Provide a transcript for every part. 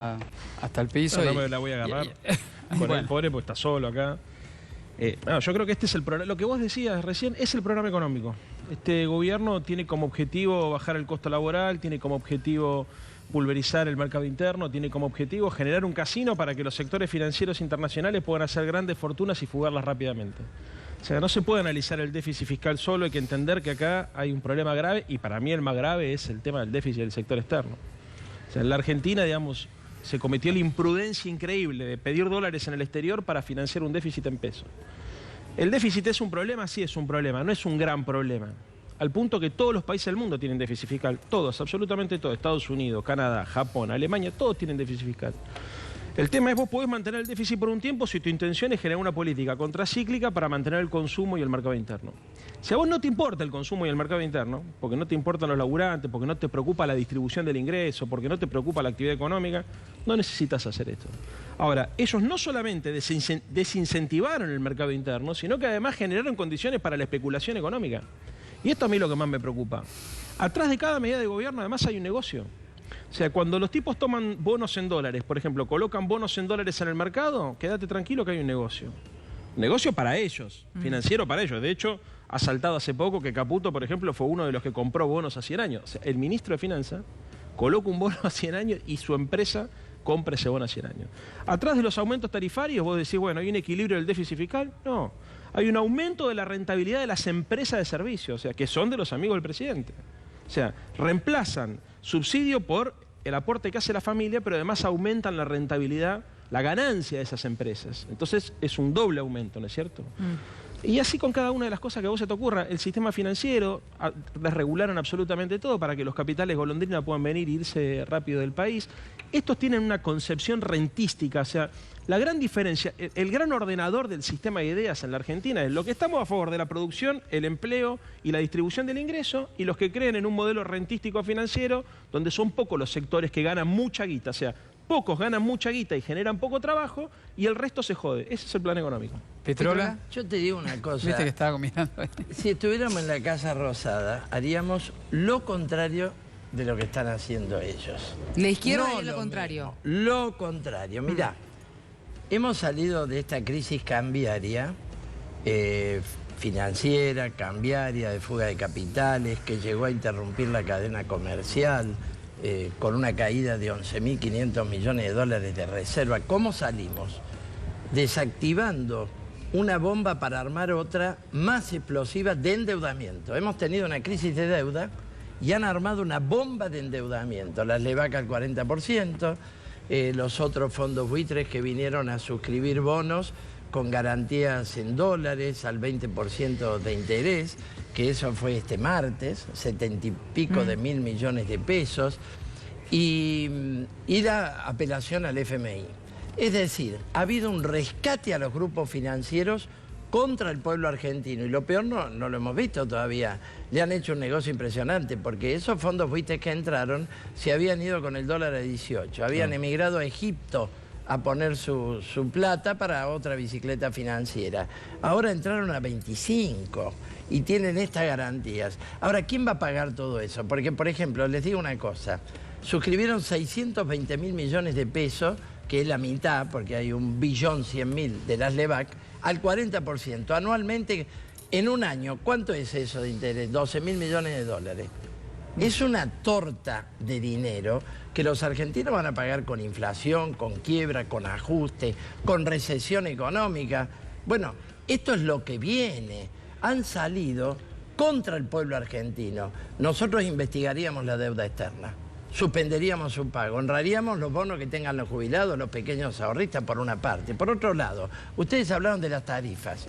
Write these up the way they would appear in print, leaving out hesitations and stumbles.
hasta el piso. No me la voy a agarrar con el pobre porque está solo acá. Yo creo que este es el programa. Lo que vos decías recién es el programa económico. Este gobierno tiene como objetivo bajar el costo laboral, tiene como objetivo pulverizar el mercado interno, tiene como objetivo generar un casino para que los sectores financieros internacionales puedan hacer grandes fortunas y fugarlas rápidamente. O sea, no se puede analizar el déficit fiscal solo, hay que entender que acá hay un problema grave y para mí el más grave es el tema del déficit del sector externo. O sea, en la Argentina, digamos, se cometió la imprudencia increíble de pedir dólares en el exterior para financiar un déficit en pesos. ¿El déficit es un problema? Sí, es un problema, no es un gran problema. Al punto que todos los países del mundo tienen déficit fiscal, todos, absolutamente todos, Estados Unidos, Canadá, Japón, Alemania, todos tienen déficit fiscal. El tema es vos podés mantener el déficit por un tiempo si tu intención es generar una política contracíclica para mantener el consumo y el mercado interno. Si a vos no te importa el consumo y el mercado interno, porque no te importan los laburantes, porque no te preocupa la distribución del ingreso, porque no te preocupa la actividad económica, no necesitas hacer esto. Ahora, ellos no solamente desincentivaron el mercado interno, sino que además generaron condiciones para la especulación económica. Y esto a mí es lo que más me preocupa. Atrás de cada medida de gobierno además hay un negocio. O sea, cuando los tipos toman bonos en dólares, por ejemplo, colocan bonos en dólares en el mercado, quédate tranquilo que hay un negocio. Negocio para ellos, financiero para ellos. De hecho, ha saltado hace poco que Caputo, por ejemplo, fue uno de los que compró bonos a 100 años. O sea, el ministro de Finanzas coloca un bono a 100 años y su empresa compra ese bono a 100 años. Atrás de los aumentos tarifarios, vos decís, bueno, ¿hay un equilibrio del déficit fiscal? No. Hay un aumento de la rentabilidad de las empresas de servicios, o sea, que son de los amigos del presidente. O sea, reemplazan subsidio por el aporte que hace la familia, pero además aumentan la rentabilidad, la ganancia de esas empresas. Entonces es un doble aumento, ¿no es cierto? Y así con cada una de las cosas que a vos se te ocurra. El sistema financiero, desregularon absolutamente todo para que los capitales golondrina puedan venir e irse rápido del país. Estos tienen una concepción rentística, o sea, la gran diferencia, el gran ordenador del sistema de ideas en la Argentina es lo que estamos a favor de la producción, el empleo y la distribución del ingreso, y los que creen en un modelo rentístico financiero donde son pocos los sectores que ganan mucha guita, o sea, pocos ganan mucha guita y generan poco trabajo y el resto se jode. Ese es el plan económico. ¿Petrola? Yo te digo una cosa. Viste que estaba combinando. Si estuviéramos en la Casa Rosada, haríamos lo contrario de lo que están haciendo ellos. La izquierda No es lo contrario. mismo, lo contrario. Mirá, hemos salido de esta crisis cambiaria, financiera, cambiaria, de fuga de capitales, que llegó a interrumpir la cadena comercial, con una caída de 11.500 millones de dólares de reserva. ¿Cómo salimos? Desactivando una bomba para armar otra más explosiva de endeudamiento. Hemos tenido una crisis de deuda y han armado una bomba de endeudamiento. Las LEVAC al 40%, los otros fondos buitres que vinieron a suscribir bonos con garantías en dólares al 20% de interés, que eso fue este martes, 70 y pico de mil millones de pesos, y la apelación al FMI. Es decir, ha habido un rescate a los grupos financieros contra el pueblo argentino, y lo peor no lo hemos visto todavía. Le han hecho un negocio impresionante, porque esos fondos buitres que entraron se habían ido con el dólar a 18, habían emigrado a Egipto a poner su plata para otra bicicleta financiera. Ahora entraron a 25 y tienen estas garantías. Ahora, ¿quién va a pagar todo eso? Porque, por ejemplo, les digo una cosa, suscribieron 620.000 millones de pesos, que es la mitad, porque hay 1.100.000 de las LEVAC, al 40%. Anualmente, en un año, ¿cuánto es eso de interés? 12.000 millones de dólares. Es una torta de dinero que los argentinos van a pagar con inflación, con quiebra, con ajuste, con recesión económica. Bueno, esto es lo que viene. Han salido contra el pueblo argentino. Nosotros investigaríamos la deuda externa, suspenderíamos su pago, honraríamos los bonos que tengan los jubilados, los pequeños ahorristas, por una parte. Por otro lado, ustedes hablaron de las tarifas.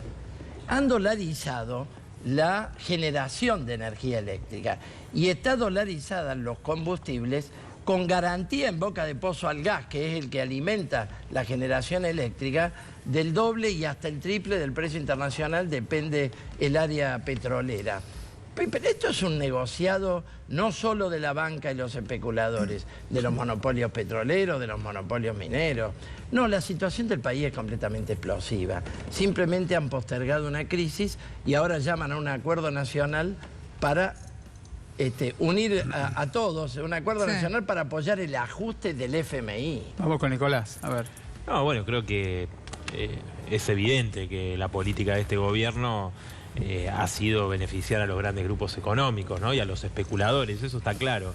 Han dolarizado la generación de energía eléctrica y está dolarizada los combustibles con garantía en boca de pozo al gas, que es el que alimenta la generación eléctrica, del doble y hasta el triple del precio internacional, depende el área petrolera. Pero esto es un negociado no solo de la banca y los especuladores, de los monopolios petroleros, de los monopolios mineros. No, la situación del país es completamente explosiva. Simplemente han postergado una crisis y ahora llaman a un acuerdo nacional para unir a todos en un acuerdo nacional para apoyar el ajuste del FMI. Vamos con Nicolás, a ver. No, bueno, creo que es evidente que la política de este gobierno ha sido beneficiar a los grandes grupos económicos, ¿no? Y a los especuladores, eso está claro.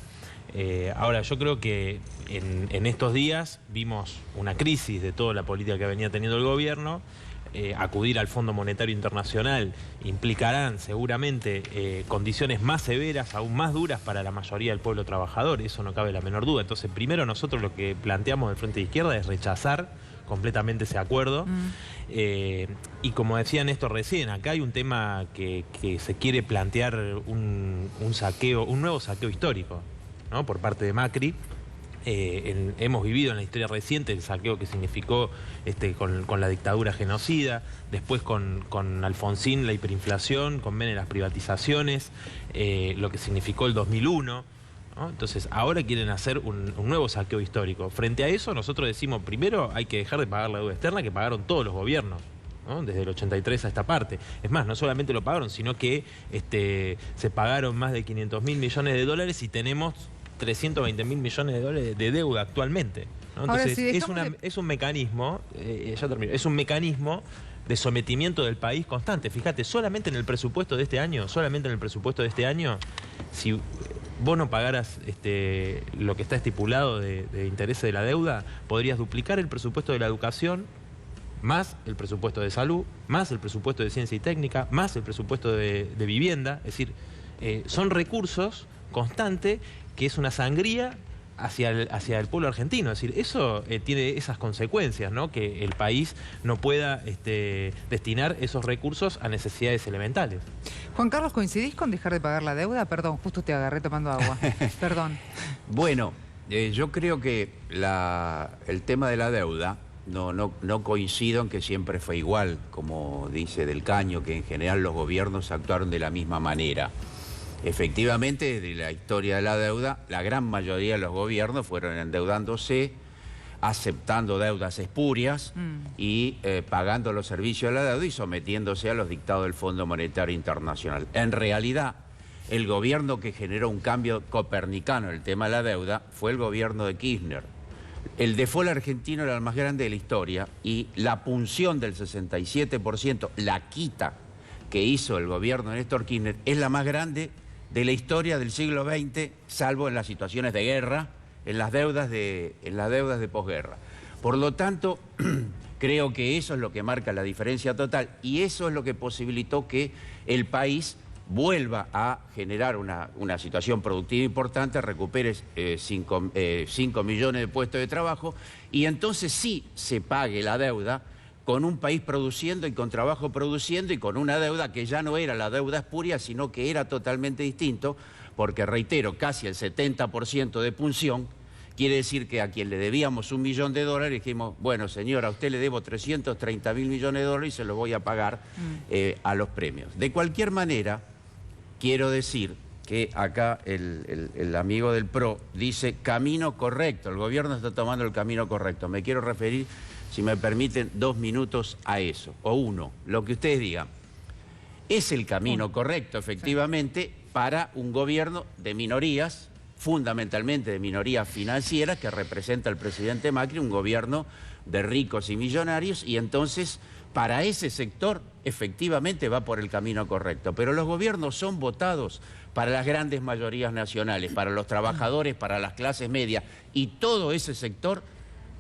Ahora, yo creo que en estos días vimos una crisis de toda la política que venía teniendo el gobierno. Acudir al Fondo Monetario Internacional implicarán seguramente condiciones más severas, aún más duras para la mayoría del pueblo trabajador, eso no cabe la menor duda. Entonces, primero nosotros lo que planteamos del Frente de Izquierda es rechazar completamente ese acuerdo. Y como decía Néstor recién, acá hay un tema que se quiere plantear un nuevo saqueo histórico, ¿no? Por parte de Macri. Hemos vivido en la historia reciente el saqueo que significó con la dictadura genocida, después con Alfonsín la hiperinflación, con Menem las privatizaciones, lo que significó el 2001, ¿no? Entonces ahora quieren hacer un nuevo saqueo histórico. Frente a eso nosotros decimos, primero hay que dejar de pagar la deuda externa que pagaron todos los gobiernos, ¿no? Desde el 83 a esta parte. Es más, no solamente lo pagaron, sino que se pagaron más de 500.000 millones de dólares y tenemos 320.000 millones de dólares de deuda actualmente, ¿no? Entonces, es un mecanismo, ya termino, es un mecanismo de sometimiento del país constante. Fíjate, solamente en el presupuesto de este año, si vos no pagaras lo que está estipulado de intereses de la deuda, podrías duplicar el presupuesto de la educación, más el presupuesto de salud, más el presupuesto de ciencia y técnica, más el presupuesto de vivienda. Es decir, son recursos constantes que es una sangría hacia el pueblo argentino. Es decir, eso tiene esas consecuencias, ¿no? Que el país no pueda destinar esos recursos a necesidades elementales. Juan Carlos, ¿coincidís con dejar de pagar la deuda? Perdón, justo te agarré tomando agua. Perdón. Bueno, yo creo que el tema de la deuda no coincido en que siempre fue igual, como dice Del Caño, que en general los gobiernos actuaron de la misma manera. Efectivamente, de la historia de la deuda, la gran mayoría de los gobiernos fueron endeudándose, aceptando deudas espurias y pagando los servicios de la deuda y sometiéndose a los dictados del Fondo Monetario Internacional. En realidad, el gobierno que generó un cambio copernicano en el tema de la deuda fue el gobierno de Kirchner. El default argentino era el más grande de la historia y la punción del 67%, la quita que hizo el gobierno de Néstor Kirchner, es la más grande de la historia del siglo XX, salvo en las situaciones de guerra, en las deudas de posguerra. Por lo tanto, creo que eso es lo que marca la diferencia total y eso es lo que posibilitó que el país vuelva a generar una situación productiva importante, recupere 5 millones de puestos de trabajo y entonces sí se pague la deuda con un país produciendo y con trabajo produciendo y con una deuda que ya no era la deuda espuria, sino que era totalmente distinto, porque reitero, casi el 70% de punción, quiere decir que a quien le debíamos $1 millón dijimos, bueno señora, a usted le debo 330.000 millones de dólares y se los voy a pagar a los premios. De cualquier manera, quiero decir que acá el amigo del PRO dice camino correcto, el gobierno está tomando el camino correcto. Me quiero referir, si me permiten, 2 minutos a eso, o 1, lo que ustedes digan. Es el camino correcto, efectivamente, para un gobierno de minorías, fundamentalmente de minorías financieras, que representa el presidente Macri, un gobierno de ricos y millonarios, y entonces, para ese sector, efectivamente va por el camino correcto. Pero los gobiernos son votados para las grandes mayorías nacionales, para los trabajadores, para las clases medias, y todo ese sector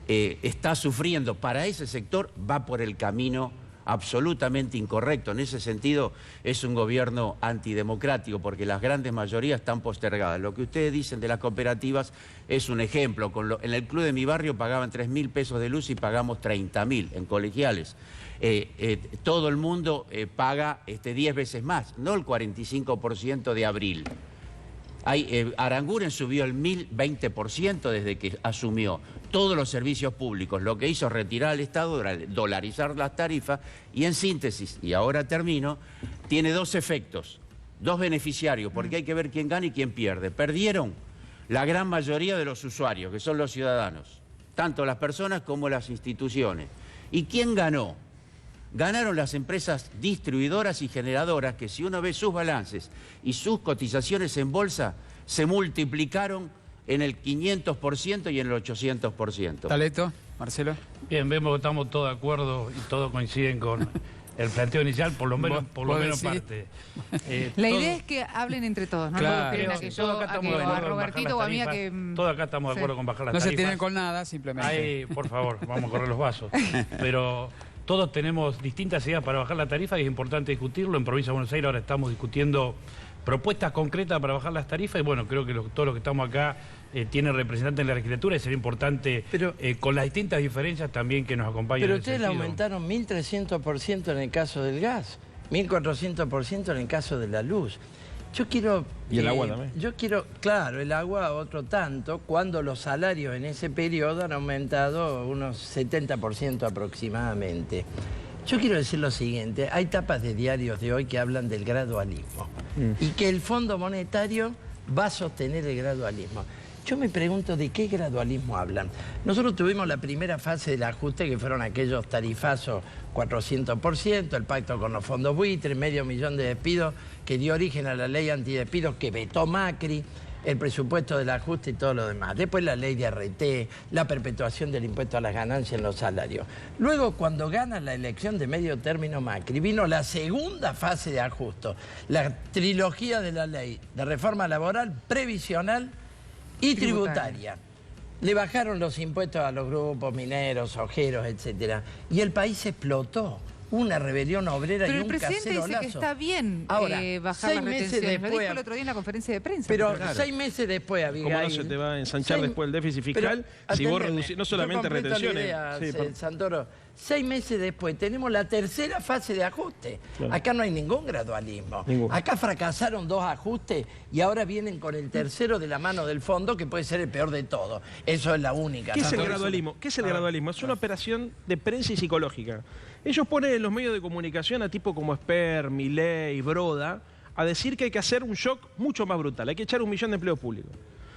está sufriendo. Para ese sector va por el camino absolutamente incorrecto. En ese sentido es un gobierno antidemocrático porque las grandes mayorías están postergadas. Lo que ustedes dicen de las cooperativas es un ejemplo. En el club de mi barrio pagaban 3.000 pesos de luz y pagamos 30.000 en colegiales. Todo el mundo paga 10 veces más, no el 45% de abril. Aranguren subió el 1020% desde que asumió todos los servicios públicos. Lo que hizo retirar al Estado, dolarizar las tarifas y en síntesis, y ahora termino, tiene 2 efectos, 2 beneficiarios, porque hay que ver quién gana y quién pierde. Perdieron la gran mayoría de los usuarios, que son los ciudadanos, tanto las personas como las instituciones. ¿Y quién ganó? Ganaron las empresas distribuidoras y generadoras que, si uno ve sus balances y sus cotizaciones en bolsa, se multiplicaron en el 500% y en el 800%. Taleto, Marcelo. Bien, vemos que estamos todos de acuerdo y todos coinciden con el planteo inicial, por lo menos parte. La idea es que hablen entre todos, no Claro, todos quieren a que sí, yo, todos acá a, que, estamos de o a acuerdo en Robertito o bajar a mí las a que... tarifas. Todos acá estamos de acuerdo con bajar las No se tarifas. tienen con nada, simplemente. Ahí, por favor, vamos a correr los vasos. Pero todos tenemos distintas ideas para bajar la tarifa y es importante discutirlo. En Provincia de Buenos Aires ahora estamos discutiendo propuestas concretas para bajar las tarifas y bueno, creo que todos los que estamos acá tienen representantes en la legislatura y sería importante, con las distintas diferencias también que nos acompañen. Pero en ese ustedes le sentido. aumentaron 1.300% en el caso del gas, 1.400% en el caso de la luz. Yo quiero... Y el agua también. Yo quiero, claro, el agua otro tanto, cuando los salarios en ese periodo han aumentado unos 70% aproximadamente. Yo quiero decir lo siguiente, hay tapas de diarios de hoy que hablan del gradualismo y que el Fondo Monetario va a sostener el gradualismo. Yo me pregunto de qué gradualismo hablan. Nosotros tuvimos la primera fase del ajuste, que fueron aquellos tarifazos 400%, el pacto con los fondos buitres, 500.000 de despidos que dio origen a la ley antidespidos que vetó Macri, el presupuesto del ajuste y todo lo demás. Después la ley de RT, la perpetuación del impuesto a las ganancias en los salarios. Luego, cuando gana la elección de medio término Macri, vino la segunda fase de ajuste, la trilogía de la ley de reforma laboral, previsional y tributaria. Le bajaron los impuestos a los grupos mineros, ojeros, etcétera. Y el país explotó. Una rebelión obrera Pero y el un presidente dice cacerolazo. que está bien Ahora, bajar 6 las meses retenciones. Lo después, dijo el otro día en la conferencia de prensa. pero Claro. 6 meses después, Abigail... ¿Cómo no se te va a ensanchar después el déficit fiscal si vos reducís no solamente retenciones? Santoro, 6 meses después tenemos la tercera fase de ajuste. Claro. Acá no hay ningún gradualismo. Acá fracasaron 2 ajustes y ahora vienen con el tercero de la mano del fondo, que puede ser el peor de todo. Eso es la única. ¿Qué es el Santoro. gradualismo? ¿Qué es el gradualismo? Es una operación de prensa y psicológica. Ellos ponen en los medios de comunicación a tipo como Esper, Milei, Broda, a decir que hay que hacer un shock mucho más brutal, hay que echar 1 millón de empleos públicos.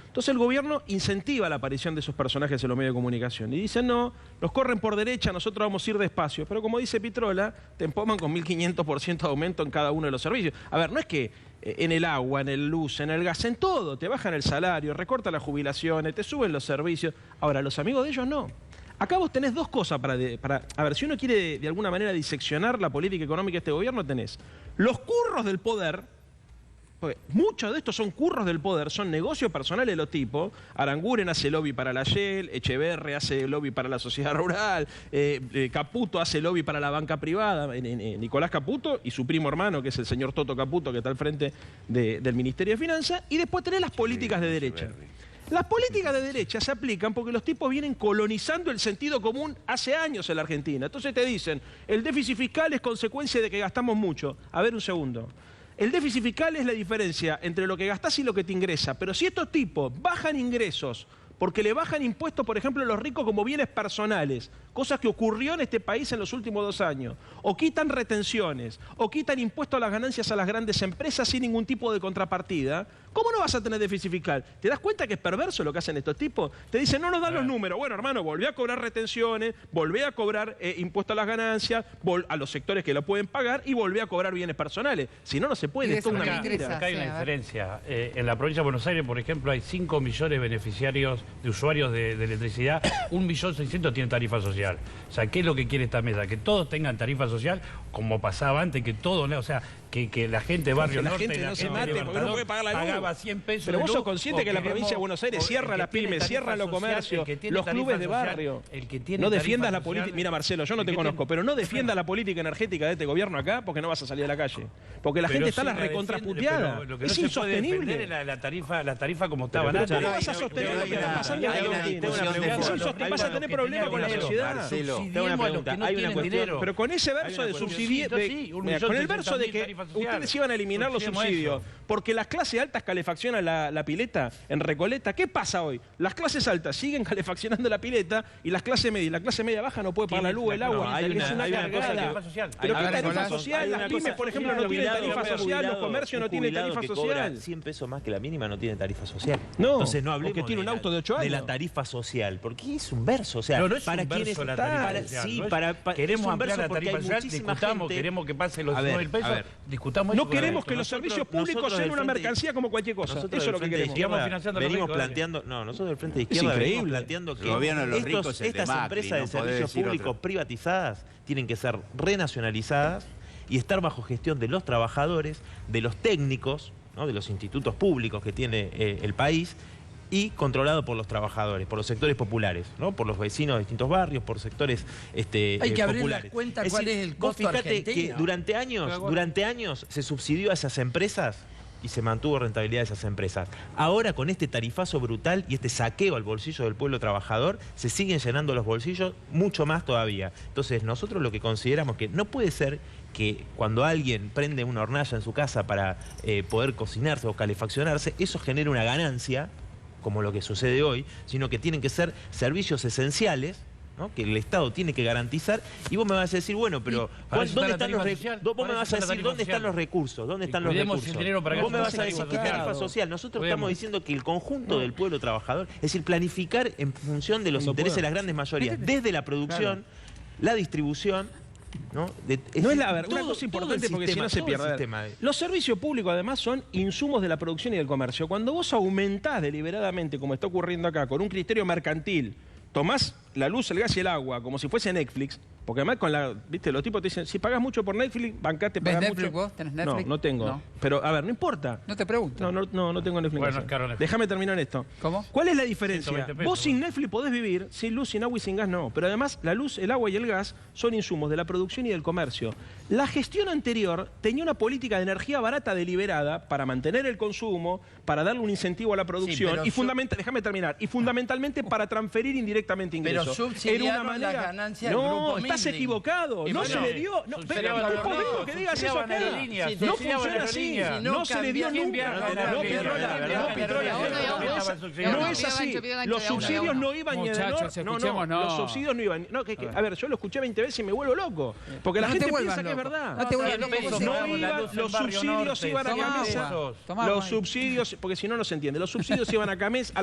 Entonces el gobierno incentiva la aparición de esos personajes en los medios de comunicación y dicen, no, nos corren por derecha, nosotros vamos a ir despacio. Pero como dice Pitrola, te empoman con 1.500% de aumento en cada uno de los servicios. A ver, no es que en el agua, en el luz, en el gas, en todo, te bajan el salario, recortan las jubilaciones, te suben los servicios. Ahora, los amigos de ellos no. Acá vos tenés 2 cosas para... A ver, si uno quiere de alguna manera diseccionar la política económica de este gobierno, tenés los curros del poder, porque muchos de estos son curros del poder, son negocios personales de los tipos. Aranguren hace lobby para la Shell, Echeverre hace lobby para la sociedad rural, Caputo hace lobby para la banca privada, Nicolás Caputo y su primo hermano, que es el señor Toto Caputo, que está al frente del Ministerio de Finanzas, y después tenés las políticas de derecha. Las políticas de derecha se aplican porque los tipos vienen colonizando el sentido común hace años en la Argentina. Entonces te dicen, el déficit fiscal es consecuencia de que gastamos mucho. A ver un segundo. El déficit fiscal es la diferencia entre lo que gastás y lo que te ingresa. Pero si estos tipos bajan ingresos porque le bajan impuestos, por ejemplo, a los ricos como bienes personales, cosas que ocurrió en este país en los últimos 2 años, o quitan retenciones, o quitan impuestos a las ganancias a las grandes empresas sin ningún tipo de contrapartida, ¿cómo no vas a tener déficit fiscal? ¿Te das cuenta que es perverso lo que hacen estos tipos? Te dicen, no nos dan los números. Bueno, hermano, volvé a cobrar retenciones, volvé a cobrar impuestos a las ganancias, a los sectores que lo pueden pagar y volvé a cobrar bienes personales. Si no, no se puede. Esto es una mentira. Acá hay una diferencia. En la provincia de Buenos Aires, por ejemplo, hay 5 millones de beneficiarios, de usuarios de electricidad. 1.600.000 tienen tarifa social. O sea, ¿qué es lo que quiere esta mesa? Que todos tengan tarifa social, como pasaba antes, que todos, o sea, que la gente de Barrio la Norte, gente no se mate porque no puede pagar la luz. pagaba 100 pesos. Pero de vos luz, sos consciente que la provincia de Buenos Aires cierra las pymes, cierra los comercios, los clubes de barrio. No defiendas la política. Mira, Marcelo, yo no te conozco, pero no defiendas la política energética de este gobierno acá porque no vas a salir a la calle. Porque la gente está las recontraputeadas. Es insostenible. La tarifa como estaba. Pero ¿cómo vas a sostener lo que está pasando en Argentina? Vas a tener problemas con la sociedad. Marcelo, Tengo una pregunta. Hay una cuestión, pero con ese verso de subsidiar, con el verso de que tarifa social. ustedes iban a eliminar los Subsidiemos subsidios, eso. porque las clases altas calefaccionan la pileta en Recoleta. ¿Qué pasa hoy? Las clases altas siguen calefaccionando la pileta y las clases medias, la clase media baja no puede pagar la luz, el agua. hay es una hay cosa cargada. que- Tarifa social. ¿Pero A qué ver, tarifa Nicolás, social? hay Las una pymes, cosa- por ejemplo, un no tienen jubilado, tarifa un social, los jubilado- comercios no un tienen jubilado tarifa que cobra social. 100 pesos más que la mínima no tiene tarifa social. No, Entonces no o hablemos que tiene un de auto de 8 de la años. tarifa social, porque es un verso, o sea, No, no es para un quienes verso la están- tarifa para- social, sí, ¿no es? para- es Queremos un ampliar verso la porque hay tarifa social, muchísima discutamos, gente. queremos que pase los A ver, 9.000 pesos, a ver. discutamos No eso. queremos que los Nosotros- servicios públicos nosotros sean del una Frente- mercancía como cualquier cosa. Nosotros Eso es lo del que Frente de queremos. Sigamos Izquierda financiando la venimos rica, dale. planteando, no, nosotros del Frente de Izquierda increíble. venimos planteando que El gobierno de los ricos es el de estas Macri, empresas no de podés servicios decir públicos otra. privatizadas tienen que ser renacionalizadas y estar bajo gestión de los trabajadores, de los técnicos, ¿no? De los institutos públicos que tiene el país, y controlado por los trabajadores, por los sectores populares, ¿no? Por los vecinos de distintos barrios, por sectores Hay que abrir populares. las cuentas cuál es el vos costo fíjate que argentino. durante años se subsidió a esas empresas y se mantuvo rentabilidad de esas empresas. Ahora, con este tarifazo brutal y este saqueo al bolsillo del pueblo trabajador, se siguen llenando los bolsillos mucho más todavía. Entonces, nosotros lo que consideramos que no puede ser que cuando alguien prende una hornalla en su casa para poder cocinarse o calefaccionarse, eso genere una ganancia, como lo que sucede hoy, sino que tienen que ser servicios esenciales, ¿no? Que el Estado tiene que garantizar, y vos me vas a decir, bueno, pero para eso ¿dónde está están la los tarifa social, vos me para vas eso a está la decir tarifa dónde están social. los recursos? ¿Dónde Y están los cuidemos recursos? el dinero para que Vos me no vas se a decir tarifa qué social. tarifa social. Nosotros Cuidemos. estamos diciendo que el conjunto del pueblo trabajador, es decir, planificar en función de los intereses de las grandes mayorías, desde la producción, la distribución, ¿no? No es la, a ver, una todo- cosa todo importante el porque sistema, si no se todo el pierde. A ver, sistema. Los servicios públicos además son insumos de la producción y del comercio. Cuando vos aumentás deliberadamente, como está ocurriendo acá, con un criterio mercantil, tomás la luz, el gas y el agua como si fuese Netflix, porque además con la, viste, los tipos te dicen, si pagás mucho por Netflix, bancate, ¿Ves pagás Netflix mucho. vos? ¿Tenés Netflix? No, no tengo. No. Pero, a ver, no importa. No te pregunto. No tengo Netflix. Bueno, en casa. es caro Netflix. Déjame terminar esto. ¿Cómo? ¿Cuál es la diferencia? 120 pesos, Vos sin bueno. Netflix podés vivir, sin luz, sin agua y sin gas no. Pero además la luz, el agua y el gas son insumos de la producción y del comercio. La gestión anterior tenía una política de energía barata deliberada para mantener el consumo, para darle un incentivo a la producción pero y déjame terminar, y fundamentalmente para transferir indirectamente Pero ingresos. subsidiaron las ganancias del No, grupo estás Mindlink. equivocado. Y No bueno, se le dio. No, subsidiaban pero a ¿cómo los digo ricos, que digas eso subsidiaban acá? aerolíneas, No subsidiaban funciona así. aerolíneas. No se le dio ¿Quién nunca. viaja en No, avión? Pitrola, Pitrola, no es así. Los subsidios no iban ni de Muchachos, norte. escuchemos, no. Los subsidios no iban. No, a ver, yo lo escuché 20 veces y me vuelvo loco. Porque la No te gente vuelvas piensa que es loco. verdad. No te vuelvas 100 loco. pesos No pagamos la iban, luz en los Barrio subsidios Norte, iban a Tomá camisa. agua. Tomá Los agua. subsidios, porque si no, no se entiende. Los subsidios iban a Camesa, a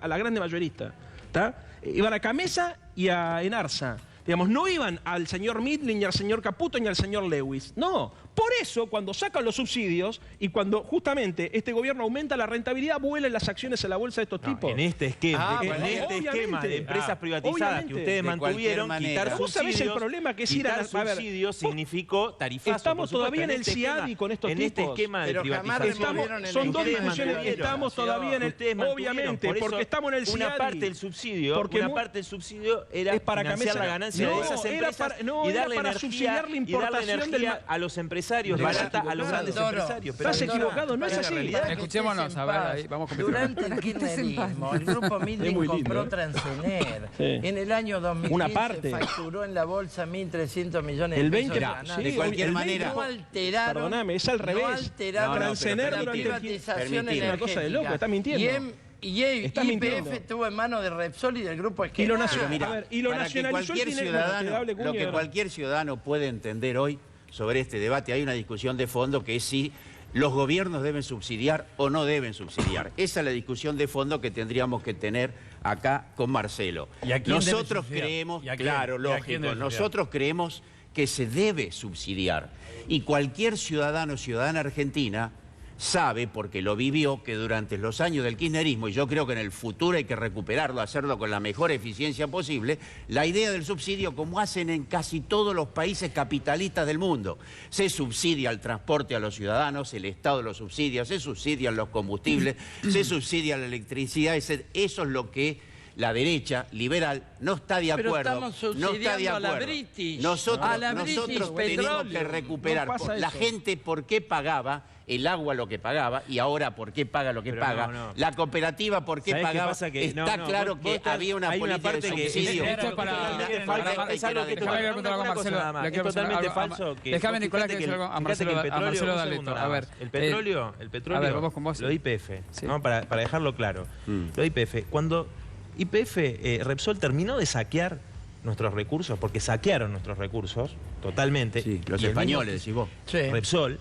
la grande mayorista. ¿Está? Iban a Camesa y a Enarsa. Digamos, no iban al señor Midling, ni al señor Caputo, ni al señor Lewis. No. Por eso, cuando sacan los subsidios y cuando justamente este gobierno aumenta la rentabilidad, vuelan las acciones en la bolsa de estos tipos. En este esquema, obviamente. de empresas privatizadas Obviamente. que ustedes De mantuvieron, cualquier quitar manera. ¿Vos sabés subsidios, el problema que es ir a quitar ver, subsidios vos- significó tarifazo. Estamos por supuesto, todavía en el este CIADI esquema- con estos en este tipos. esquema de Pero jamás privatización. removieron el Son dos Ustedes discusiones, mantuvieron. estamos todavía en el... Ustedes mantuvieron, Obviamente, por eso porque estamos en el una CIADI. parte del subsidio, Porque una mu- parte del subsidio era es para financiar Camesa. la ganancia No, de esas era empresas para- no, y era darle para energía, subsidiar la y darle importación del energía a los empresarios Estás barata, a los equivocado. grandes Doro. empresarios. Pero Estás equivocado, no es Para así. que estés Escuchémonos, en a ver, paz. ahí, vamos con Durante el Estés en paz. kirchnerismo, el grupo Es Midling muy lindo, compró ¿eh? Transener. Sí. En el año 2015 Una parte. facturó en la bolsa 1.300 millones El de pesos 20, de Mirá, ganancias. de cualquier el manera. No alteraron. Perdóname, es al revés. No alteraron Transener la durante el- privatización Permitime. energética. Una cosa de loco, está mintiendo. Y Está YPF mintiendo. estuvo en manos de Repsol y del grupo Y lo, Esquema. nacional, Mira, a ver, y lo para que nacionalizó el cualquier dinero, ciudadano, bueno, que hable lo que Cunha. cualquier ciudadano puede entender hoy sobre este debate, hay una discusión de fondo que es si los gobiernos deben subsidiar o no deben subsidiar. Esa es la discusión de fondo que tendríamos que tener acá con Marcelo. ¿Y a quién debe Nosotros subsidiar? creemos, ¿Y a quién? claro, ¿Y a quién lógico, debe subsidiar? nosotros creemos que se debe subsidiar. Y cualquier ciudadano o ciudadana argentina sabe, porque lo vivió, que durante los años del kirchnerismo, y yo creo que en el futuro hay que recuperarlo, hacerlo con la mejor eficiencia posible, la idea del subsidio, como hacen en casi todos los países capitalistas del mundo, se subsidia el transporte a los ciudadanos, el Estado lo subsidia, se subsidian los combustibles, se subsidia la electricidad, eso es lo que la derecha liberal no está de Pero acuerdo. estamos subsidiando a la British, a la British tenemos Petroleum. que recuperar. No pasa La eso. gente, ¿por qué pagaba el agua lo que pagaba y ahora por qué paga lo que Pero paga? no. La cooperativa, ¿por qué ¿Sabés qué pagaba? pasa? Que Está claro que había una hay una política parte de que subsidio. Esto es para- es algo que Déjame preguntar algo a Marcelo. Le quiero preguntar totalmente algo a- falso. Que Déjame, vos Nicolás, fíjate que decir algo a fíjate Marcelo, que el a petróleo, Marcelo un D'Aleto. segundo A nada ver, más. El petróleo, a ver, vamos con vos. lo de YPF, Sí. ¿no? Para dejarlo claro. Lo de YPF, cuando YPF, Repsol terminó de saquear nuestros recursos, porque saquearon nuestros recursos totalmente. Sí, los y el españoles, mismo- decís vos. Sí. Repsol,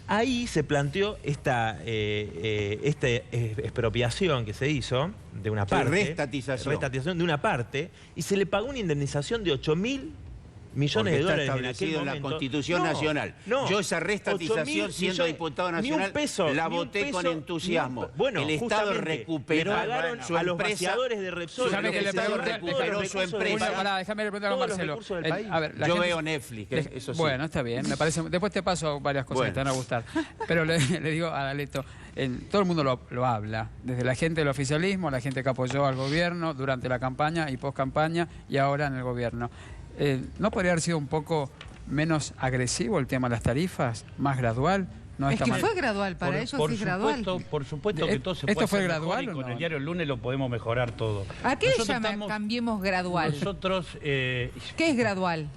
ahí se planteó esta expropiación que se hizo de una parte. Restatización. De una parte, y se le pagó una indemnización de 8.000 millones Porque de está dólares en aquel establecido en la momento. Constitución Nacional. Yo esa restatización, 8.000 siendo millones, diputado ni un nacional, peso, la ni un voté peso, con entusiasmo. ni un- bueno, el Estado justamente, recuperó le pagaron su a los empresa, vaciadores de Repsol. Déjame que le Estado pregunte- recuperó su empresa. Pará, déjame preguntar a Todos los Marcelo. recursos del país. A ver, la Yo gente- veo Netflix, que eso sí. Bueno, está bien, me parece. Después te paso varias cosas Bueno. que te van a gustar. Pero le digo a D'Aleto, todo el mundo lo habla, desde la gente del oficialismo, la gente que apoyó al gobierno durante la campaña y post campaña y ahora en el gobierno. ¿No podría haber sido un poco menos agresivo el tema de las tarifas, más gradual? No Es está que mal. fue gradual, para ellos sí es gradual. Por supuesto que todo se ¿Esto puede fue hacer gradual mejor y o con no? el diario el lunes lo podemos mejorar todo. ¿A qué le Nosotros llama estamos- cambiemos gradual? Nosotros ¿Qué es gradual?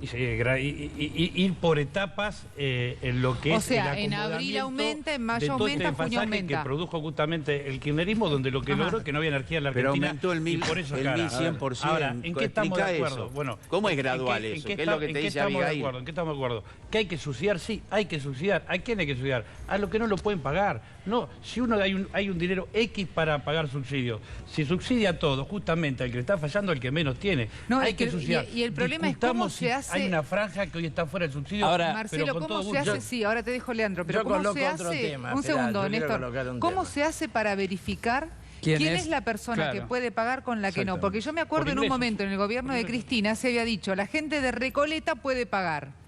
ir por etapas en lo que O es sea, el en abril acomodamiento aumenta, en mayo de todo aumenta, este en junio desfasaje aumenta. que produjo justamente el kirchnerismo, donde lo que Ajá. logró es que no había energía en la Pero Argentina. aumentó el y por eso es cara. 1100%. Ahora, ¿en qué estamos de Explica acuerdo? eso. Bueno, ¿Cómo es ¿en gradual qué- eso? en ¿Qué es lo que en te qué dice estamos de Abigail? acuerdo? ¿En qué estamos de acuerdo? ¿Que hay que subsidiar? Sí, hay que subsidiar. ¿A quién hay que subsidiar? A los que no lo pueden pagar. No, si uno hay un dinero X para pagar subsidios, si subsidia a todos, justamente al que le está fallando, al que menos tiene. No, hay es que que- subsidiar. y el problema es cómo Discutamos se si hace- Hay una franja que hoy está fuera del subsidio. Ahora, Marcelo, pero con ¿cómo todo se gusto. hace? Sí, ahora te dejo, Leandro, pero Yo ¿cómo coloco se otro hace? tema, Un esperá, segundo, yo quiero Néstor. colocar un ¿Cómo tema. se hace para verificar ¿Quién quién es? es la persona Claro. que puede pagar con la que no? Exactamente. Porque yo me acuerdo Por en un ingresos. momento en el gobierno de Cristina se había dicho, la gente de Recoleta puede pagar.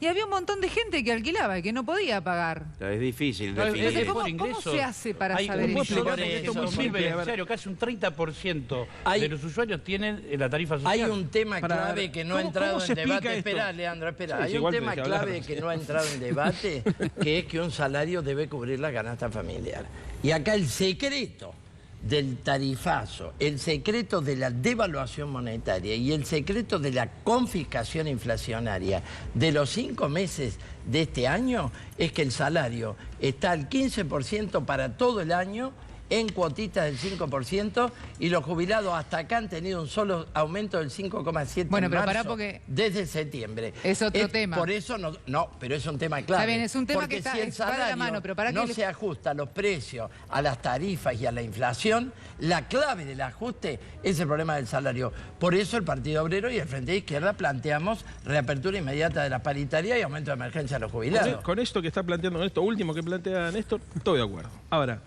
Y había un montón de gente que alquilaba y que no podía pagar. Es difícil No, definir. Entonces, eso. ¿cómo- por ingreso. se hace para Hay saber un eso? millón Por de eso, esto muy muy simple, beneficiario, casi un 30% Hay- de los usuarios tienen la tarifa social. Hay un tema Para- clave que no ha ¿cómo- entrado cómo en se explica debate. esto? Espera, Leandro, espera. Sí, Hay sí, un igual tema tenés que hablar. clave que no ha entrado en debate, que es que un salario debe cubrir la canasta familiar. Y acá el secreto del tarifazo, el secreto de la devaluación monetaria y el secreto de la confiscación inflacionaria de los 5 meses de este año es que el salario está al 15% para todo el año, en cuotitas del 5%, y los jubilados hasta acá han tenido un solo aumento del 5,7% Bueno, en pero pará marzo, porque- desde septiembre. Es otro tema. Por eso no, pero es un tema clave. Está bien, es un tema Porque que está- si el va de la salario mano, pero para no que le- se ajusta a los precios, a las tarifas y a la inflación, la clave del ajuste es el problema del salario. Por eso el Partido Obrero y el Frente de Izquierda planteamos reapertura inmediata de la paritaria y aumento de emergencia a los jubilados. Con esto que está planteando, con esto último que plantea Néstor, estoy de acuerdo. Ahora,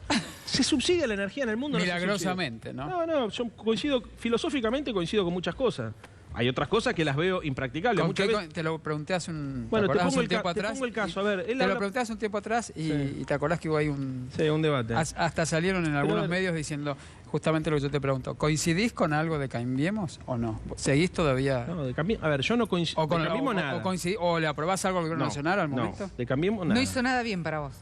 ¿se subsidia la energía en el mundo? o no se Milagrosamente, subsidia? ¿no? No, yo coincido, filosóficamente coincido con muchas cosas. Hay otras cosas que las veo impracticables. ¿Con Muchas qué- veces- te lo pregunté hace un, Bueno, te acordás? pongo Hace un el tiempo ca- te atrás. pongo el caso. y- A ver, él te lo habla- pregunté hace un tiempo atrás y, Sí. y te acordás que hubo ahí un... Sí, un debate. Hasta salieron en algunos a ver. medios diciendo justamente lo que yo te pregunto. ¿Coincidís con algo de Cambiemos o no? ¿Seguís todavía? No, a ver, yo no coincido. ¿O, con, de Cambiemos nada. o le aprobás algo al gobierno nacional al momento? No, de Cambiemos nada. No hizo nada bien para vos.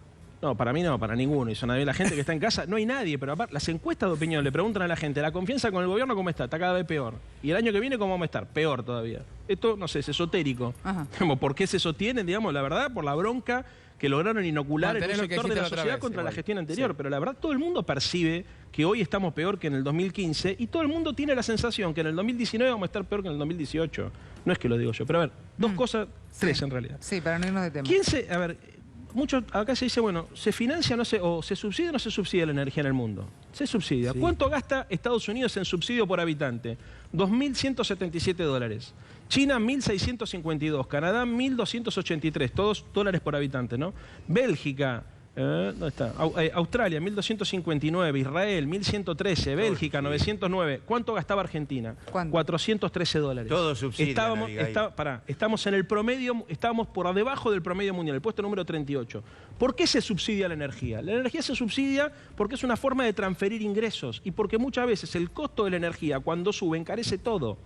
No, para mí no, para ninguno. Hizo nada bien. La gente que está en casa, no hay nadie, pero aparte, las encuestas de opinión le preguntan a la gente, la confianza con el gobierno cómo está, cada vez peor. Y el año que viene, ¿cómo va a estar? Peor todavía. Esto, no sé, es esotérico. Ajá. Digamos, ¿por qué se sostienen, digamos, la verdad? Por la bronca que lograron inocular en un Mantenés lo que sector de la dijiste la otra sociedad vez, contra la igual. gestión anterior. Sí. Pero la verdad, todo el mundo percibe que hoy estamos peor que en el 2015 y todo el mundo tiene la sensación que en el 2019 vamos a estar peor que en el 2018. No es que lo digo yo, pero a ver, dos cosas, tres en realidad. Sí, para no irnos de tema. A ver, mucho acá se dice, bueno, ¿se financia o se subsidia o no se subsidia la energía en el mundo? Se subsidia. Sí. ¿Cuánto gasta Estados Unidos en subsidio por habitante? $2.177. China, 1.652. Canadá, 1.283. Todos dólares por habitante, ¿no? Bélgica, ¿Dónde está? Australia, 1.259, Israel, 1.113, Bélgica, 909. ¿Cuánto gastaba Argentina? ¿Cuánto? $413. Todo subsidio. Estamos en el promedio, estábamos por debajo del promedio mundial, el puesto número 38. ¿Por qué se subsidia la energía? La energía se subsidia porque es una forma de transferir ingresos y porque muchas veces el costo de la energía, cuando sube, encarece todo.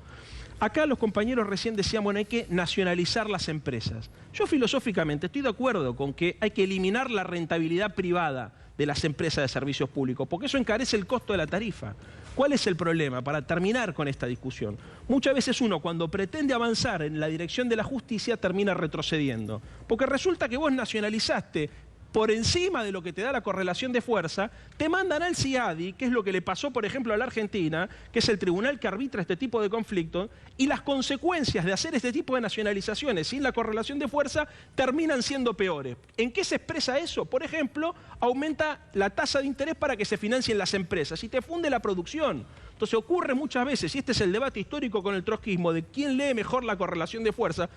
Acá los compañeros recién decían, bueno, hay que nacionalizar las empresas. Yo filosóficamente estoy de acuerdo con que hay que eliminar la rentabilidad privada de las empresas de servicios públicos, porque eso encarece el costo de la tarifa. ¿Cuál es el problema? Para terminar con esta discusión. Muchas veces uno, cuando pretende avanzar en la dirección de la justicia, termina retrocediendo. Porque resulta que vos nacionalizaste por encima de lo que te da la correlación de fuerza, te mandan al CIADI, que es lo que le pasó, por ejemplo, a la Argentina, que es el tribunal que arbitra este tipo de conflictos, y las consecuencias de hacer este tipo de nacionalizaciones sin la correlación de fuerza terminan siendo peores. ¿En qué se expresa eso? Por ejemplo, aumenta la tasa de interés para que se financien las empresas y te funde la producción. Entonces ocurre muchas veces, y este es el debate histórico con el trotskismo, de quién lee mejor la correlación de fuerza,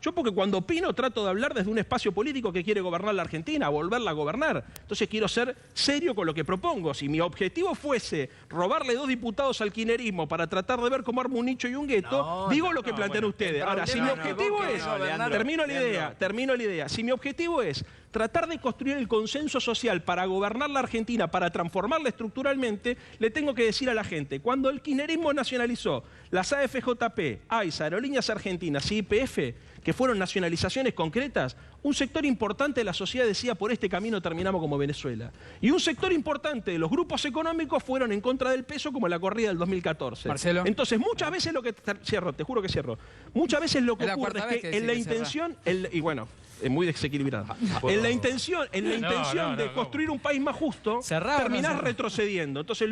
yo porque cuando opino trato de hablar desde un espacio político que quiere gobernar la Argentina, volverla a gobernar. Entonces quiero ser serio con lo que propongo. Si mi objetivo fuese robarle 2 diputados al kirchnerismo para tratar de ver cómo armo un nicho y un gueto, digo lo que plantean ustedes. Ahora, si mi objetivo es... Termino la idea. Si mi objetivo es tratar de construir el consenso social para gobernar la Argentina, para transformarla estructuralmente, le tengo que decir a la gente, cuando el kirchnerismo nacionalizó las AFJP, AISA, Aerolíneas Argentinas y YPF, que fueron nacionalizaciones concretas, un sector importante de la sociedad decía, por este camino terminamos como Venezuela. Y un sector importante de los grupos económicos fueron en contra del peso, como en la corrida del 2014. Marcelo. Entonces, muchas veces lo que... Cierro, te juro que cierro. Muchas veces lo que ocurre es que en la intención... Y bueno, es muy desequilibrado. En la intención de construir un país más justo, terminás retrocediendo. Entonces,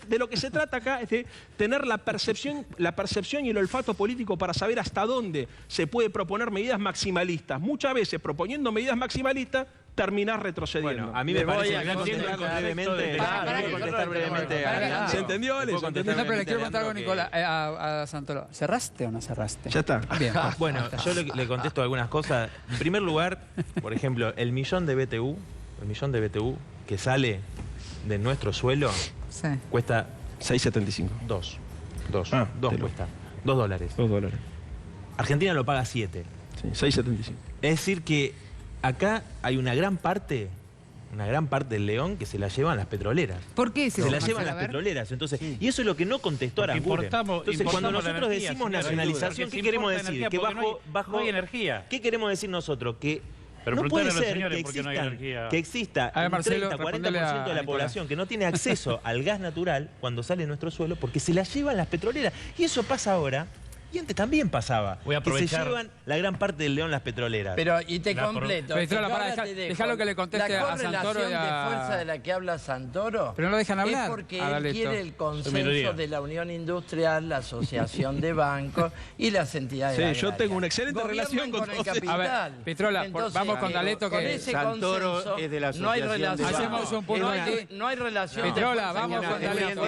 de lo que se trata acá es de tener la percepción y el olfato político para saber hasta dónde se puede proponer medidas maximalistas. Muchas veces, proponiendo medidas maximalistas, terminás retrocediendo. Bueno, a mí me parece brevemente. ¿Se entendió, Ale? No, pero le quiero contar algo, Nicolás, a Santoro. ¿Cerraste o no cerraste? Ya está. Bien. Bueno, yo le contesto algunas cosas. En primer lugar, por ejemplo, el millón de BTU que sale de nuestro suelo cuesta 6,75. 2 cuesta. $2. $2. Argentina lo paga 7. Sí, 6,75. Es decir que acá hay una gran parte del león que se la llevan las petroleras. ¿Por qué se la llevan las petroleras? Entonces, y eso es lo que no contestó Aranguren. Entonces, cuando nosotros decimos nacionalización, ¿qué queremos decir? Que no hay energía. ¿Qué queremos decir nosotros? Que no puede ser que exista un 30-40% de la población que no tiene acceso al gas natural cuando sale de nuestro suelo porque se la llevan las petroleras. Y eso pasa ahora. Y antes también pasaba, que se llevan la gran parte del león las petroleras. Pero, y te completo. Dejalo que le conteste a Santoro. La correlación de fuerza de la que habla Santoro pero no lo dejan hablar, es porque él quiere el consenso de la Unión Industrial, la Asociación de Bancos y las entidades agrarias. Yo tengo una excelente relación con el capital. A ver, Petrola, vamos con Daleto que... Santoro es de la Asociación no hay relación. Hacemos un punto aquí. No hay relación. Petrola, vamos con Daleto.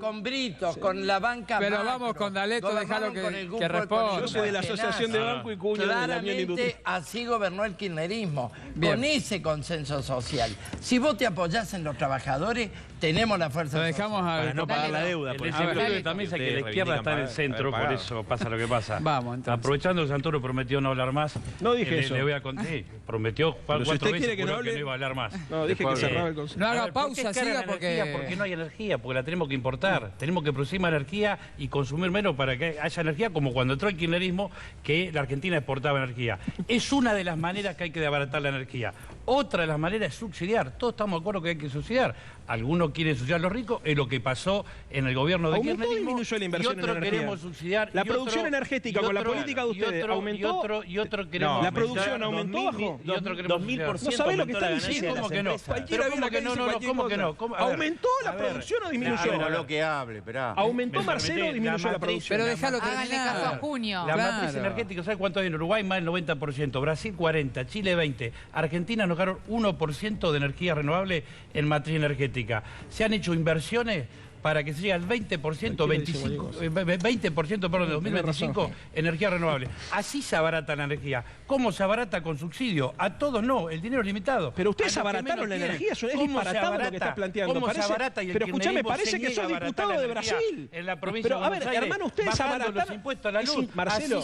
Con Britos, con la banca. Pero macro, vamos con Daleto, dejalo que responda. Yo soy de la Asociación de Banco y cuño de la Unión Industrial. Claramente así gobernó el kirchnerismo, Bien. con ese consenso social. Si vos te apoyás en los trabajadores, tenemos la fuerza Lo dejamos para no pagar la deuda. El desequilibrio de también es que la izquierda está en el centro, por eso pasa lo que pasa. Vamos, entonces. Aprovechando que Santoro prometió no hablar más. No dije eso. Le voy a contar. Prometió 4 veces que no iba a hablar más. No, dije que cerraba el consenso. No haga pausa, siga porque no hay energía, porque la tenemos que importar. Tenemos que producir más energía y consumir menos para que haya energía, como cuando entró el kirchnerismo, que la Argentina exportaba energía. Es una de las maneras que hay que abaratar la energía. Otra de las maneras es subsidiar. Todos estamos de acuerdo que hay que subsidiar. Algunos quieren subsidiar a los ricos, es lo que pasó en el gobierno de kirchnerismo. Disminuyó la inversión y otros en energía. queremos subsidiar. La producción energética con la política de ustedes aumentó. Y otro queremos la producción aumentó, bajó. Y otro queremos 2000%. No sabés lo que está diciendo. ¿Cómo que no? Cualquiera ve la que dice cualquier cosa. ¿Aumentó la producción o disminuyó? No lo que hable, esperá. ¿Aumentó Marcelo o disminuyó la producción? Pero déjalo Háganle caso a Junio. La matriz energética, ¿sabes cuánto hay en Uruguay? Más del 90%. Brasil 40%, Chile 20%. Argentina nos ganaron 1% de energía renovable en matriz energética. Se han hecho inversiones para que se llegue al 20%, 20% para el 2025, energía renovable. Así se abarata la energía. ¿Cómo se abarata? Con subsidio. A todos no, el dinero es limitado. Pero ustedes abarataron la energía, eso es disparatado lo que está planteando. ¿Cómo se abarata? Pero escúchame, parece que sos diputado de Brasil. En la provincia pero, de Buenos Aires, hermano, ustedes abarataron los impuestos a la luz. Marcelo,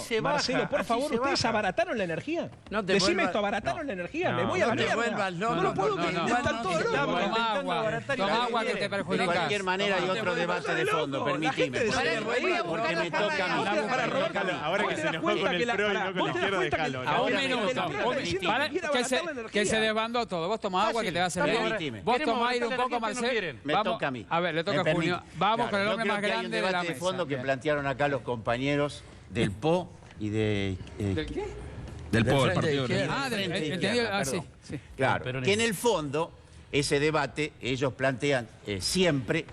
por favor, ¿ustedes abarataron la energía? Decime esto, ¿abarataron la energía? Me voy a la mierda. No lo puedo creer, están todos locos. Toma agua que te perjudica. De cualquier manera hay otro debate de fondo, permitime. Porque me toca a mí. Ahora que se enojó con el PRO y no con la izquierda, déjalo. Que se desbandó todo. Vos tomás agua que te va a hacer bien. Vos tomás aire un poco, Marcelo. Me toca a mí. A ver, le toca a Julio. Vamos con el hombre más grande de la mesa. Hay un debate de fondo que plantearon acá los compañeros del PO y de... ¿Del qué? Del PO, del Partido de Izquierda. Sí. Claro, que en el fondo ese debate ellos plantean siempre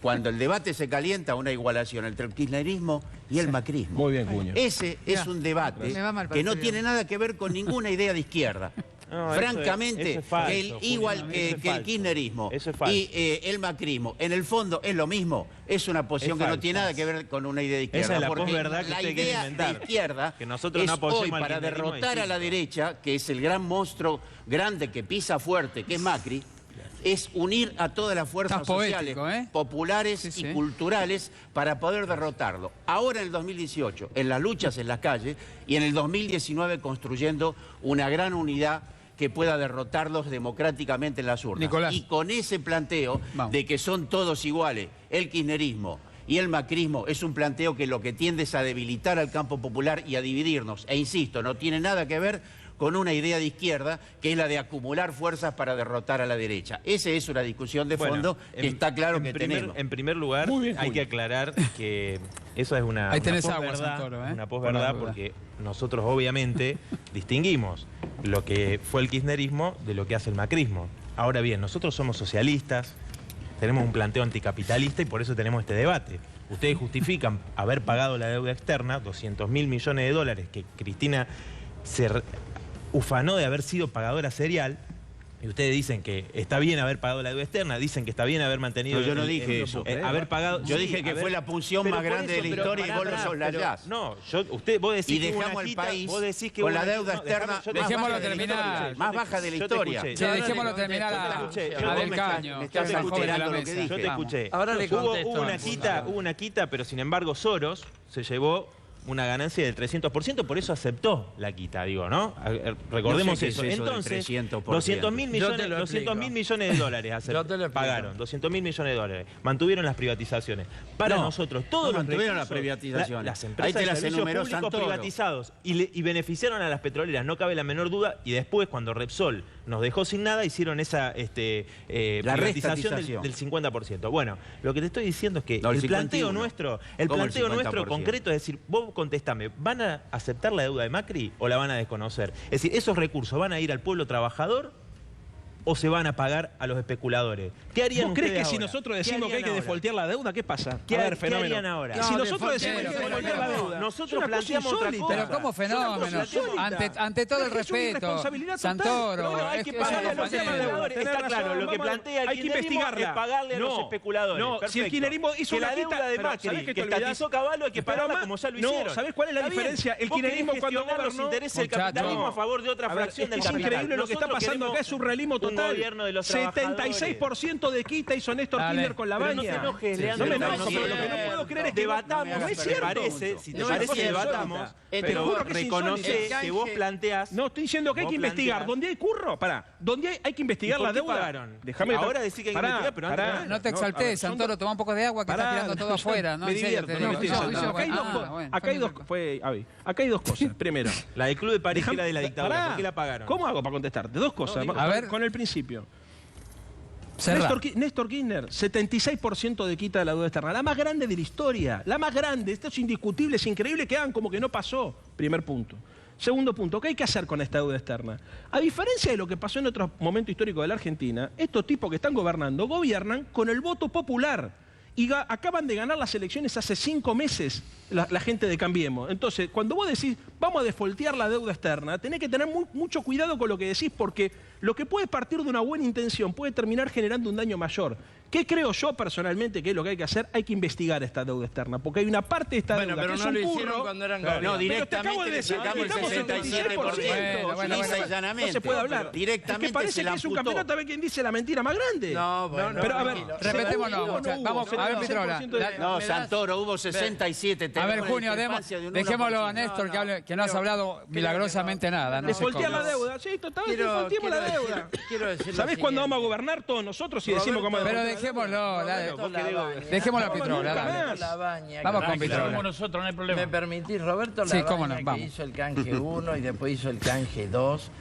cuando el debate se calienta, una igualación entre el kirchnerismo y el macrismo. Muy bien, Cuño. Ese es un debate que no tiene nada que ver con ninguna idea de izquierda. No, francamente, eso es falso, igual que el kirchnerismo y el macrismo, en el fondo es lo mismo. Es una posición que no tiene nada que ver con una idea de izquierda. Esa es la porque posverdad que la usted idea quiere de izquierda que nosotros no es hoy para derrotar a la derecha, que es el gran monstruo grande que pisa fuerte, que es Macri, es unir a todas las fuerzas sociales, populares y culturales para poder derrotarlo. Ahora en el 2018, en las luchas en las calles, y en el 2019 construyendo una gran unidad que pueda derrotarlos democráticamente en las urnas. Nicolás. Y con ese planteo de que son todos iguales, el kirchnerismo y el macrismo, es un planteo que lo que tiende es a debilitar al campo popular y a dividirnos. E insisto, no tiene nada que ver con una idea de izquierda, que es la de acumular fuerzas para derrotar a la derecha. Esa es una discusión de fondo que está claro que tenemos. En primer lugar, hay que aclarar que eso es una posverdad, porque nosotros obviamente distinguimos lo que fue el kirchnerismo de lo que hace el macrismo. Ahora bien, nosotros somos socialistas, tenemos un planteo anticapitalista y por eso tenemos este debate. Ustedes justifican haber pagado la deuda externa, 200.000 millones de dólares, que Cristina se ufanó de haber sido pagadora serial, y ustedes dicen que está bien haber pagado la deuda externa, dicen que está bien haber mantenido... No, yo no dije eso. Haber pagado... Yo dije que fue la punción más grande de la historia y vos lo soslayás. No, vos decís y dejamos el país con la deuda externa dejémoslo terminar. Más baja de la historia. Dejémoslo terminar a Del Caño. Yo te escuché. Ahora le contesto. Hubo una quita, pero sin embargo Soros se llevó una ganancia del 300%, por eso aceptó la quita, digo, ¿no? Recordemos eso. Entonces, 200.000 millones de dólares pagaron, 200.000 millones de dólares. Mantuvieron las privatizaciones. Para nosotros, todos los mantuvieron las privatizaciones. Las empresas de servicios públicos privatizados y beneficiaron a las petroleras, no cabe la menor duda, y después, cuando Repsol nos dejó sin nada, hicieron esa privatización del 50%. Bueno, lo que te estoy diciendo es que el planteo nuestro concreto es decir, vos contestame, ¿van a aceptar la deuda de Macri o la van a desconocer? Es decir, ¿esos recursos van a ir al pueblo trabajador o se van a pagar a los especuladores? ¿Qué harían ustedes crees que ahora? Si nosotros decimos que hay que defoltear la deuda, ¿qué pasa? ¿Qué harían ahora? Si nosotros decimos que hay que defoltear la deuda, nosotros planteamos otra cosa. Pero ¿cómo fenómeno? Ante todo el respeto, Santoro, hay que pagarle a los especuladores. Está claro, lo que plantea el kirchnerismo es pagarle a los especuladores. No, si el kirchnerismo hizo la deuda de Macri, que estatizó Caballo, hay que pagarla como ya lo hicieron. No, ¿sabés cuál es la diferencia? El kirchnerismo cuando gobernó los intereses del capitalismo a favor de otra fracción del capital. Es increíble lo que está pasando acá, es surrealismo total. 76% de quita hizo Néstor Kirchner con la baña. No te enojes, Leandro. No me enojo, pero lo que no puedo creer es que debatamos, si te parece, debatamos, pero reconoce que vos planteás... No, estoy diciendo que hay que investigar. ¿Dónde hay curro? Donde hay que investigar la deuda. Déjame ahora decir que hay que investigar, pero antes... No te exaltés, Santoro, toma un poco de agua que estás tirando todo afuera. Me divierto. Acá hay dos cosas. Primero, la del Club de Pareja era de la dictadura. ¿Por qué la pagaron? ¿Cómo hago para contestarte? Dos cosas. A ver. Con el principio. Néstor Kirchner, 76% de quita de la deuda externa. La más grande de la historia. La más grande. Esto es indiscutible, es increíble que hagan como que no pasó. Primer punto. Segundo punto, ¿qué hay que hacer con esta deuda externa? A diferencia de lo que pasó en otros momentos históricos de la Argentina, estos tipos que están gobiernan con el voto popular. Y acaban de ganar las elecciones hace 5 meses. la gente de Cambiemos. Entonces, cuando vos decís, vamos a defoltear la deuda externa, tenés que tener mucho cuidado con lo que decís, porque lo que puede partir de una buena intención puede terminar generando un daño mayor. ¿Qué creo yo personalmente que es lo que hay que hacer? Hay que investigar esta deuda externa, porque hay una parte de esta deuda pero que no es lo un hicieron curro. cuando eran No, gobierno. directamente le sacamos el 67%. Bueno, Lisa y llanamente. No se puede hablar. Directamente es que parece se que la es un amputó. campeonato a ver quién dice la mentira más grande. No, bueno, pero a ver, tranquilo. Repetémoslo, hubo, muchachos. hubo, Vamos, a ver, Pitrola. 76% de- No, Santoro, hubo 67. A ver, tenemos una Junio, discrepancia de un dejémoslo a 1%. Néstor, que no has hablado milagrosamente nada. No sé Defoltear cómo. la deuda, sí, totalmente, Quiero defolteemos la deuda. decir ¿Sabés cuándo vamos a gobernar todos nosotros si decimos cómo Pero defoltear la deuda? dejémoslo, dejémoslo a Pitrola, dale. Vamos con Pitrola. Somos nosotros, no hay problema. ¿Me permitís, Roberto Sí, cómo no, Labaña, que vamos. hizo el canje 1 y después hizo el canje 2,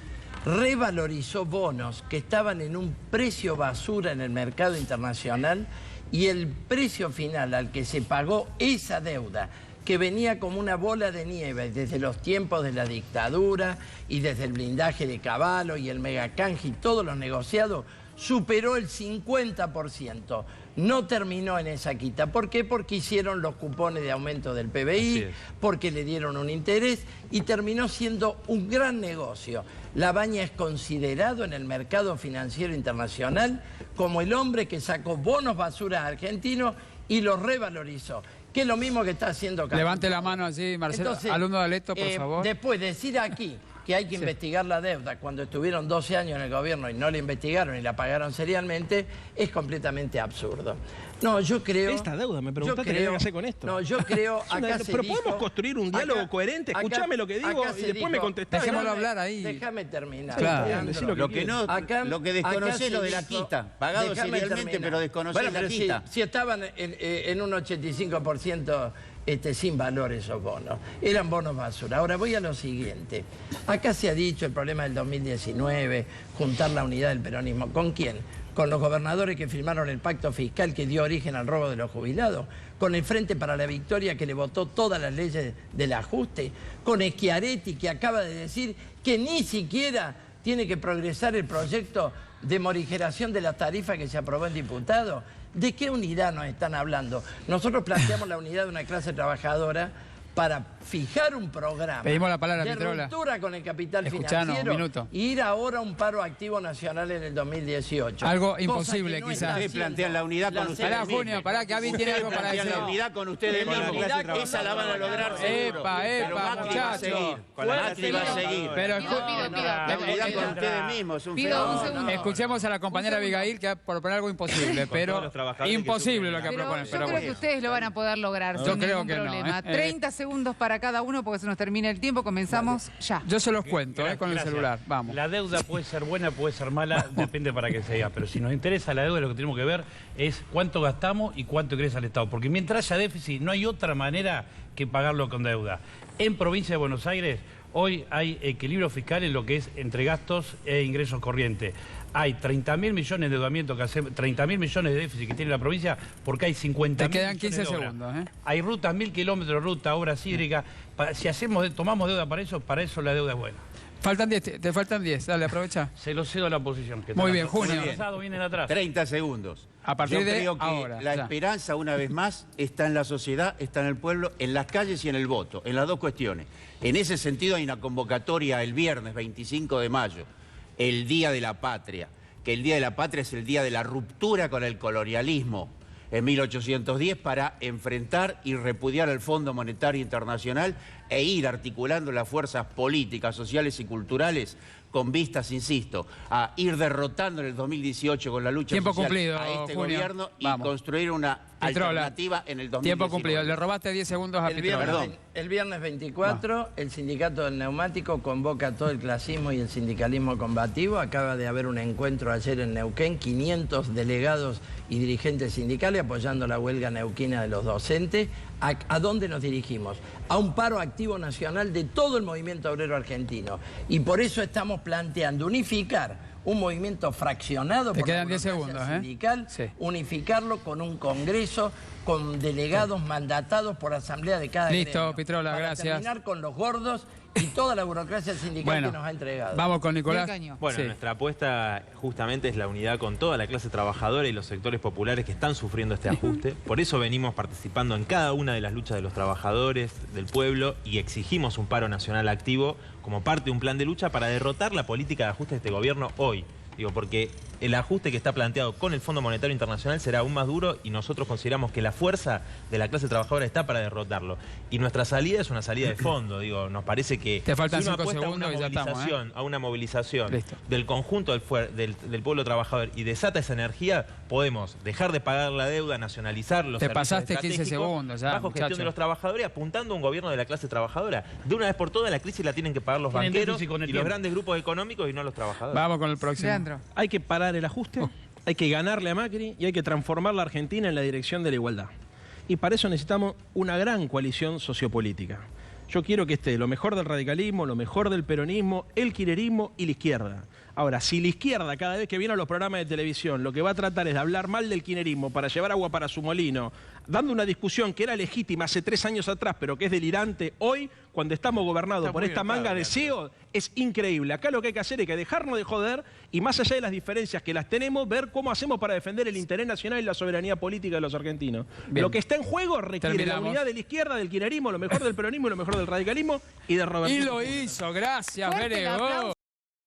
revalorizó bonos que estaban en un precio basura en el mercado internacional y el precio final al que se pagó esa deuda, que venía como una bola de nieve desde los tiempos de la dictadura y desde el blindaje de Cavallo y el megacanje y todos los negociados, superó el 50%. No terminó en esa quita. ¿Por qué? Porque hicieron los cupones de aumento del PBI, porque le dieron un interés y terminó siendo un gran negocio. Labaña es considerado en el mercado financiero internacional como el hombre que sacó bonos basura argentinos y los revalorizó. Que es lo mismo que está haciendo Capital. Levante la mano allí, Marcelo. Entonces, Alumno de Aleto, por favor. Después, decir aquí que hay que investigar la deuda cuando estuvieron 12 años en el gobierno y no la investigaron y la pagaron seriamente, es completamente absurdo. No, yo creo... Esta deuda, me preguntaste qué hay que hacer con esto. No, yo creo... Acá se pero dijo, podemos construir un diálogo coherente. Escuchame lo que digo y después me contestás. Dejémoslo hablar ahí. Déjame terminar. Claro. Leandro. Lo que no, Acá- lo que acá desconocés se lo de la dijo- quita. Pagado déjame serialmente, terminar. pero desconocés Bueno, la pero quita. si estaban en un 85% sin valor esos bonos. Eran bonos basura. Ahora voy a lo siguiente. Acá se ha dicho el problema del 2019, juntar la unidad del peronismo. ¿Con quién? Con los gobernadores que firmaron el pacto fiscal que dio origen al robo de los jubilados, con el Frente para la Victoria que le votó todas las leyes del ajuste, con Schiaretti que acaba de decir que ni siquiera tiene que progresar el proyecto de morigeración de la tarifa que se aprobó en diputado. ¿De qué unidad nos están hablando? Nosotros planteamos la unidad de una clase trabajadora para fijar un programa Pedimos la palabra, de Pitrola. ruptura con el capital Escuchanos, financiero un minuto. y ir ahora a un paro activo nacional en el 2018. Algo Cosa imposible, que no quizás. está Ustedes haciendo plantean la unidad con ustedes Pará, mismos. Junio, pará, que Avi tiene algo para Plantean decir. la unidad con ustedes La mismos. unidad con- Esa la van a lograr seguro. Epa, Pero epa, Macri va a seguir. muchachos. Macri va a seguir. Pero Pido. La unidad con ustedes mismos es un Pido un fenómeno. segundo. escuchemos a la compañera Abigail que va a proponer algo imposible, pero imposible lo que Pero proponen. yo Pero creo que bueno. ustedes lo van a poder lograr Yo sin creo ningún que no, problema. ¿eh? 30 segundos para cada uno porque se nos termina el tiempo. Comenzamos ya. Yo se los cuento con el Gracias. celular. Vamos. La deuda puede ser buena, puede ser mala, depende para qué sea. Pero si nos interesa la deuda, lo que tenemos que ver es cuánto gastamos y cuánto ingresa al Estado. Porque mientras haya déficit, no hay otra manera que pagarlo con deuda. En provincia de Buenos Aires, hoy hay equilibrio fiscal en lo que es entre gastos e ingresos corrientes. Hay 30.000 millones de endeudamiento que hacemos, 30.000 millones de déficit que tiene la provincia porque hay 50.000 Te quedan millones 15 de obras. segundos, ¿eh? Hay rutas, 1.000 kilómetros de ruta, obras hídricas. Si tomamos deuda para eso la deuda es buena. Faltan 10, te faltan 10. Dale, aprovecha. Se lo cedo a la oposición. Que Muy están bien, atrás. Junio. Atrasado, vienen atrás. 30 segundos. A partir Yo de creo que ahora, la ya. esperanza, una vez más, está en la sociedad, está en el pueblo, en las calles y en el voto, en las dos cuestiones. En ese sentido hay una convocatoria el viernes 25 de mayo, el Día de la Patria, que el Día de la Patria es el día de la ruptura con el colonialismo en 1810 para enfrentar y repudiar al Fondo Monetario Internacional e ir articulando las fuerzas políticas, sociales y culturales con vistas, insisto, a ir derrotando en el 2018 con la lucha Tiempo social cumplido, a este Junio. gobierno y Vamos. construir una Pitrola. alternativa en el 2019. Tiempo cumplido. Le robaste 10 segundos a El Pitrola. viernes, Perdón. el viernes 24, el sindicato del neumático convoca a todo el clasismo y el sindicalismo combativo. Acaba de haber un encuentro ayer en Neuquén, 500 delegados y dirigentes sindicales apoyando la huelga neuquina de los docentes. ¿A dónde nos dirigimos? A un paro activo nacional de todo el movimiento obrero argentino. Y por eso estamos planteando unificar un movimiento fraccionado Te por la quedan 10 burocracia segundos, ¿eh? sindical, Sí. unificarlo con un congreso, con delegados mandatados por asamblea de cada Listo, gremio, Pitrola, para gracias. terminar con los gordos y toda la burocracia sindical que nos ha entregado. Vamos con Nicolás. Bueno, Sí. nuestra apuesta justamente es la unidad con toda la clase trabajadora y los sectores populares que están sufriendo este ajuste. Por eso venimos participando en cada una de las luchas de los trabajadores, del pueblo, y exigimos un paro nacional activo como parte de un plan de lucha para derrotar la política de ajuste de este gobierno hoy. Digo, porque el ajuste que está planteado con el Fondo Monetario Internacional será aún más duro y nosotros consideramos que la fuerza de la clase trabajadora está para derrotarlo. Y nuestra salida es una salida de fondo, digo, nos parece que Te faltan si uno 5 apuesta segundos y ya estamos, a una movilización Listo. del conjunto del pueblo trabajador y desata esa energía, podemos dejar de pagar la deuda, nacionalizar los Te servicios pasaste 15 estratégicos segundos ya, bajo gestión muchacho. de los trabajadores, apuntando a un gobierno de la clase trabajadora. De una vez por todas la crisis la tienen que pagar los Tienen banqueros déficit con el y los tiempo. grandes grupos económicos y no los trabajadores. Vamos con el próximo. Leandro. Hay que parar el ajuste, hay que ganarle a Macri y hay que transformar la Argentina en la dirección de la igualdad. Y para eso necesitamos una gran coalición sociopolítica. Yo quiero que esté lo mejor del radicalismo, lo mejor del peronismo, el kirchnerismo y la izquierda. Ahora, si la izquierda cada vez que viene a los programas de televisión lo que va a tratar es de hablar mal del kirchnerismo para llevar agua para su molino, dando una discusión que era legítima hace 3 años atrás, pero que es delirante hoy, cuando estamos gobernados por esta manga de CEO, es increíble. Acá lo que hay que hacer es que dejarnos de joder y más allá de las diferencias que las tenemos, ver cómo hacemos para defender el interés nacional y la soberanía política de los argentinos. Bien. Lo que está en juego requiere Terminamos. la unidad de la izquierda, del kirchnerismo, lo mejor del peronismo y lo mejor del radicalismo y de Roberto. Y lo hizo, gracias, Fuerte el Bere. aplauso.